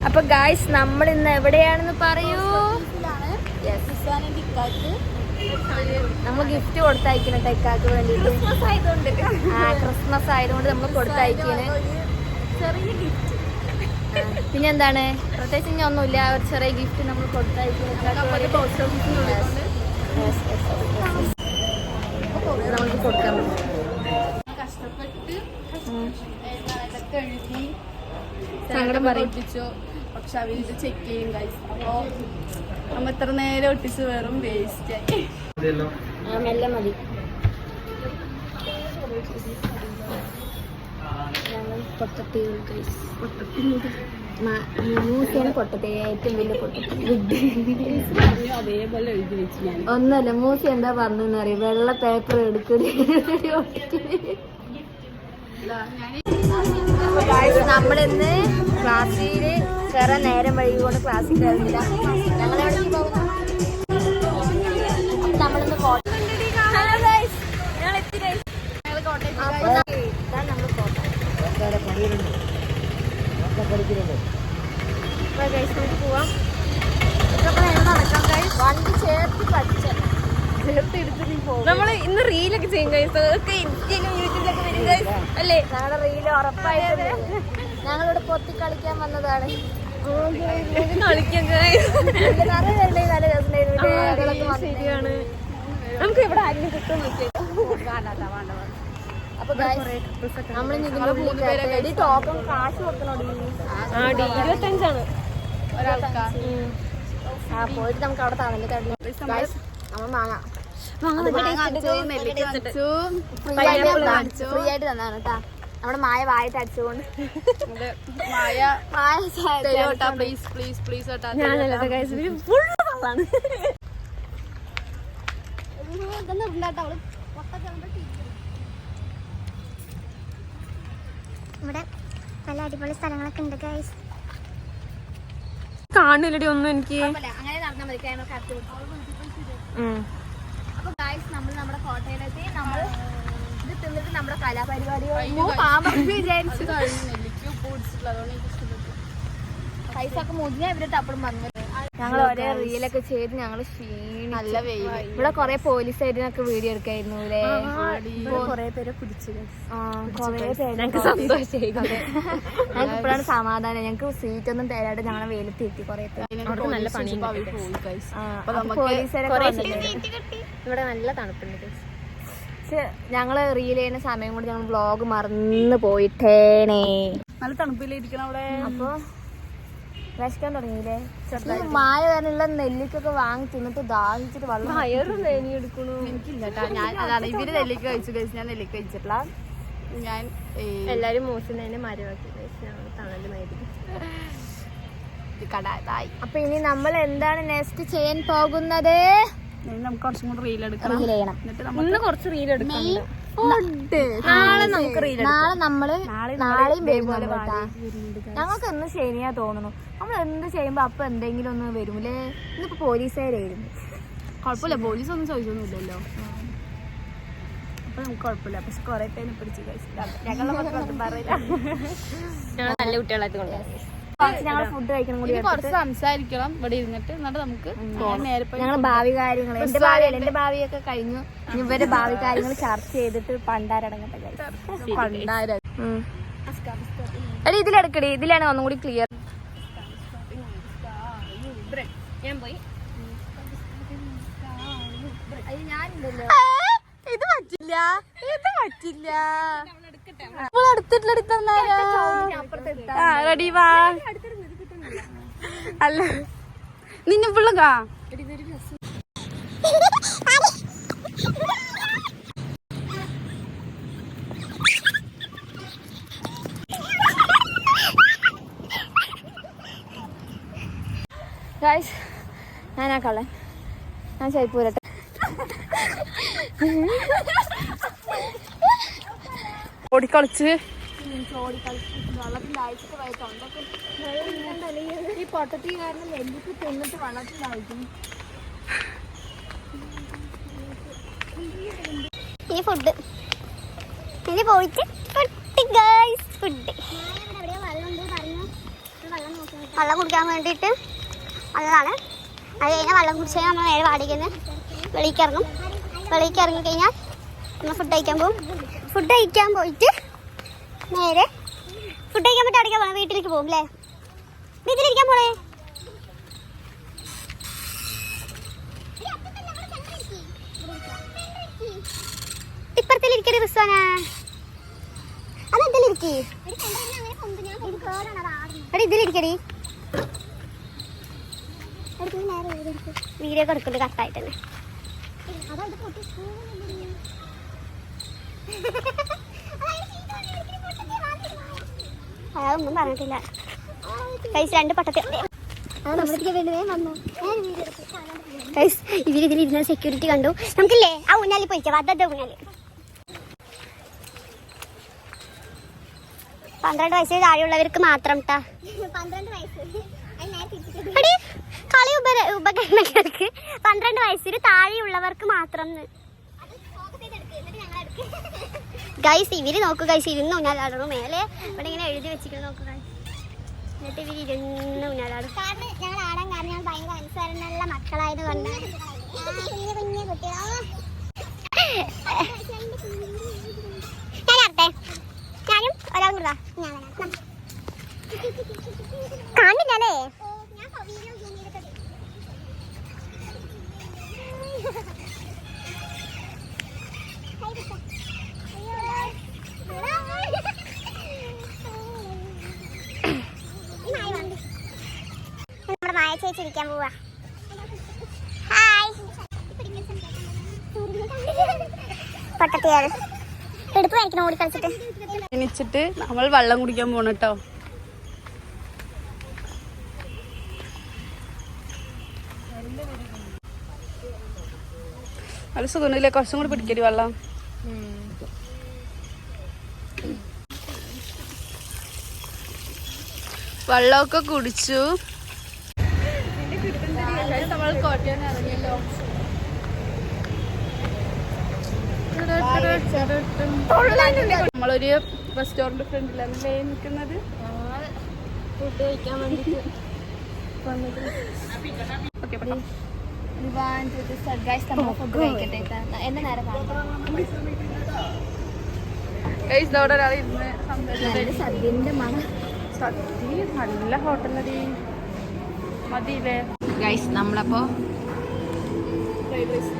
അപ്പൊ ഗായ്സ് നമ്മൾ ഇന്ന് എവിടെയാണെന്ന് പറയൂ. നമ്മൾ ഗിഫ്റ്റ് കൊടുത്തയക്കണം ടെക്കാക്ക് വേണ്ടിട്ട്. ക്രിസ്മസ് ആയതുകൊണ്ട് നമ്മൾ കൊടുത്തയക്കണേ. പിന്നെന്താണ് പ്രത്യേകിച്ച് ഇനി ഒന്നുമില്ല, ഒരു ചെറിയ ഗിഫ്റ്റ് നമ്മൾ കൊടുത്തയക്കണം. നമ്മൾക്ക് കൊടുക്കാൻ സങ്കടം പറയിപ്പിച്ചു. പക്ഷെ അവരിത് ചെക്ക് ചെയ്യും ഗൈസ്. അപ്പോ നമ്മ എത്ര നേരം ഒട്ടിച്ച് വെറും വേസ്റ്റ് ആയി. മെല്ലെ മതി. മൂസയാണ് പൊട്ടത്തെ ഏറ്റവും വലിയ പൊട്ടത്തെ. അതേപോലെ എഴുതി വെച്ച് ഞാൻ ഒന്നല്ല, മൂസ എന്താ പറഞ്ഞെന്ന് അറിയാം, വെള്ള പേപ്പർ എടുക്കുന്നത്. നമ്മളിന്ന് ക്ലാസ്സിൽ കയറാൻ നേരം വൈകിക്കൊണ്ട് ക്ലാസ്സിൽ കയറുന്നില്ല. ഞങ്ങൾ എവിടേക്ക് പോകുന്നു? അപ്പൊ നമ്മളിന്ന് കോട്ടയം. ഞങ്ങൾ എത്തി ഗൈസ്. ഞങ്ങൾ കോട്ടയം. നമ്മൾ കോട്ടയം പോവാം. നടക്കാം ഗൈസ്. വണ്ടി ചേർത്ത് പഠിച്ച നമ്മള് ഇന്ന് റീലൊക്കെ ചെയ്യും ഗൈസ്. ഇൻസ്റ്റയിലും യൂട്യൂബിലൊക്കെ വരും ഗൈസ് അല്ലേ? ഞങ്ങളുടെ റീല് ഉറപ്പായിട്ട് ഞങ്ങളിവിടെ പൊത്തി കളിക്കാൻ വന്നതാണ്. ശരിയാണ്. നമുക്ക് ഇവിടെ ആരെങ്കിലും കിട്ടും നോക്കിയാ. അപ്പൊ നമ്മളിനി ടോക്കൺ കാശ് കൊടുക്കണോ? 25 ഒരാൾക്കാ. പോയിട്ട് നമുക്ക് അവിടെ താമസിക്കാം. നമ്മൾ മാങ്ങാം ഫ്രീ ആയിട്ട് തന്നാണ് കേട്ടാ. നമ്മുടെ മായ വായിട്ട് അടിച്ചുകൊണ്ട് ഇവിടെ നല്ല അടിപൊളി സ്ഥലങ്ങളൊക്കെ ഉണ്ട് ഗൈസ്. കാണില്ലടി ഒന്നും എനിക്ക്. അങ്ങനെ നടന്നാൽ മതി. അപ്പൊ ഗൈസ് നമ്മൾ നമ്മുടെ കോട്ടയത്തെ നമ്മൾ ഇത് തിന്നിട്ട് നമ്മുടെ കലാപരിപാടികൾ വിചാരിച്ചു പൈസൊക്കെ മുതിഞ്ഞ ഇവരുടെ അപ്പഴും വന്നത്. ഞങ്ങൾ ഒരേ റീലൊക്കെ ചെയ്ത് ഞങ്ങൾ നല്ല വെയിൽ. ഇവിടെ കൊറേ പോലീസുകാരനൊക്കെ വീഡിയോ എടുക്കായിരുന്നു. കൊറേ പേരെ പിടിച്ചു. ഞങ്ങൾക്ക് സന്തോഷമായി. ഞങ്ങൾക്ക് ഇപ്പോഴാണ് സമാധാനം. ഞങ്ങൾക്ക് സീറ്റ് ഒന്നും തരാണ്ട് ഞങ്ങളെ വെയിലത്ത് എത്തി. കൊറേ പേര് നല്ല പണി. ഇവിടെ നല്ല തണുപ്പുണ്ട്. പക്ഷെ ഞങ്ങള് റീൽ ചെയ്യുന്ന സമയം കൊണ്ട് ഞങ്ങൾ വ്ളോഗ് മറന്നു പോയിട്ടേണേ. നല്ല തണുപ്പിലിരിക്കണം അവിടെ. അപ്പൊ വിശക്കാൻ തുടങ്ങിയില്ലേ? മായ വരാനുള്ള നെല്ലിക്കൊക്കെ വാങ്ങി തിന്നിട്ട് ദാഹിച്ചിട്ട് വെള്ളം വയറും വേദന എടുക്കണു. എനിക്കില്ല ഞാൻ അതാണ്. ഇവര് നെല്ലിക്ക കഴിച്ചു കഴിച്ചു, ഞാൻ നെല്ലിക്ക കഴിച്ചിട്ടില്ല. ഞാൻ എല്ലാരും മൂസിനെ മരമാക്കി തണലുമായിരിക്കും. അപ്പൊ ഇനി നമ്മൾ എന്താണ് നെക്സ്റ്റ് ചെയ്യാൻ പോകുന്നത്? നമുക്ക് കുറച്ചും കൂടി റീൽ എടുക്കണം. ഇന്ന് കുറച്ച് റീൽ എടുക്കണം. നാളെ നമുക്ക് റീൽ. നാളെ നമ്മള് നാളെയും ഞങ്ങൾക്ക് എന്ന് ശരിയാ തോന്നുന്നു. നമ്മൾ എന്ത് ചെയ്യുമ്പോ അപ്പൊ എന്തെങ്കിലും ഒന്ന് വരുമല്ലേ? ഇന്നിപ്പോ പോലീസുകാരായിരുന്നു. കുഴപ്പമില്ല, പോലീസ് ഒന്നും ചോദിച്ചൊന്നുമില്ലല്ലോ. അപ്പൊ നമുക്ക് കുഴപ്പമില്ല. പക്ഷെ കൊറേ പേര് പിടിച്ച് ഞങ്ങളെ മക്കളൊന്നും പറയില്ല. ഞങ്ങൾ നല്ല കുട്ടികളായിട്ട് ഞങ്ങൾ ഫുഡ് കഴിക്കണം കൂടി. കുറച്ച് സംസാരിക്കണം ഇവിടെ ഇരുന്നിട്ട്. എന്നിട്ട് നമുക്ക് ഞങ്ങൾ ഭാവി കാര്യങ്ങൾ, എന്റെ ഭാവിയൊക്കെ കഴിഞ്ഞു. ഇവരുടെ ഭാവി കാര്യങ്ങൾ ചർച്ച ചെയ്തിട്ട് പണ്ടാരടങ്ങട്ടെ. എടി ഇതിലെടുക്കടി, ഇതിലാണ് ഒന്നും കൂടി ക്ലിയർ. ഞാൻ പോയി. ഇത് പറ്റില്ല, ഇത് പറ്റില്ല. റെഡി വാ. അല്ല നിന്നെ പിള്ളക്കാ ഗൈസ്, ഞാനാ കള്ളൻ. ഞാൻ ചെയ്പ്പൂരട്ടെ. ഓടിക്കളിച്ച് ഈ പൊട്ടത്തി കാരണം നെല്ലിക്ക് തിന്നിട്ട് വെള്ളത്തിലായിരിക്കും. ഈ ഫുഡ് ഇനി പോയിട്ട് ഫുഡ്. വെള്ളം കുടിക്കാൻ വേണ്ടിയിട്ട് വന്നതാണ്. അത് കഴിഞ്ഞാൽ വെള്ളം കുടിച്ചാൽ നമ്മൾ നേരെ വാടിക്കുന്ന വെളിക്ക് ഇറങ്ങി കഴിഞ്ഞാൽ നമ്മൾ ഫുഡ് കഴിക്കാൻ പോയിട്ട് നേരെ ഫുഡ് കഴിക്കാൻ പറ്റി അടയ്ക്കാൻ പോകണം. വീട്ടിലേക്ക് പോകും അല്ലേ? വീട്ടിലിരിക്കാൻ പോണേ. ഇപ്പുറത്തിലിരിക്കരുത് റിസ്വാന. അതെന്തിലിരിക്കേ ഇതിലിരിക്കടി. വീഡിയോ കൊടുക്കുന്നുണ്ട് കറക്റ്റായിട്ട് തന്നെ. അതൊന്നും പറഞ്ഞിട്ടില്ല. കൈസ് 2 പട്ടത്തി ഇതിലിരുന്ന സെക്യൂരിറ്റി കണ്ടു. നമുക്കില്ലേ ആ ഊഞ്ഞാലി പോയിക്കാം. അതേ ഊഞ്ഞാലി 12 വയസ്സിൽ താഴെയുള്ളവർക്ക് മാത്രം ട്ടാ. 12 വയസ്സ് കളി ഉപകരണങ്ങൾക്ക് 12 വയസ്സിന് താഴെയുള്ളവർക്ക് മാത്രം. ഗൈസ് ഇവര് നോക്കൂ. ഗൈസ് ഇരുന്ന് ഊഞ്ഞാലാടണു. മേലെ ഇവിടെ ഇങ്ങനെ എഴുതി വെച്ചിട്ട് നോക്കൂ. എന്നിട്ട് ഇവര് ഇരുന്ന് ഊഞ്ഞാലാടും. കാരണം ഞങ്ങൾ ആടാൻ കാരണം ഞങ്ങൾ ഭയങ്കര അനുസരണമുള്ള മക്കളായത് കൊണ്ട് കുഞ്ഞു കുട്ടികളോ. ഞാനാട്ടെ ഞാനും ഒരാളും കൂടാ. കാണില്ലല്ലേ? നമ്മുടെ മായ ചേച്ചി ഇരിക്കാൻ പോവാ. ഹായ് പൊട്ടത്തിയാണ് എടുപ്പ് കഴിക്കണം ഓടി കളിച്ചിട്ട്. എണിച്ചിട്ട് നമ്മൾ വെള്ളം കുടിക്കാൻ പോണ കേട്ടോ. നല്ല സുഖമില്ലേ? കുറച്ചും കൂടി പിടിക്കരി വെള്ളം. വെള്ളമൊക്കെ കുടിച്ചു. നമ്മൾ കോട്ടയം ഇറങ്ങിയല്ലോ. നമ്മളൊരു റെസ്റ്റോറന്റ് ഫ്രണ്ടിലല്ലേ നിൽക്കുന്നത്. ഫുഡ് കഴിക്കാൻ വേണ്ടിട്ട് ഫുഡ് കഴിക്കട്ടെ. എന്നെ നേരെ സദ്യന്റെ മണം. സദ്യ നല്ല ഹോട്ടലടി മതിയില്ലേ? ഗൈസ് നമ്മളപ്പോ ഫ്രൈഡ് റൈസ്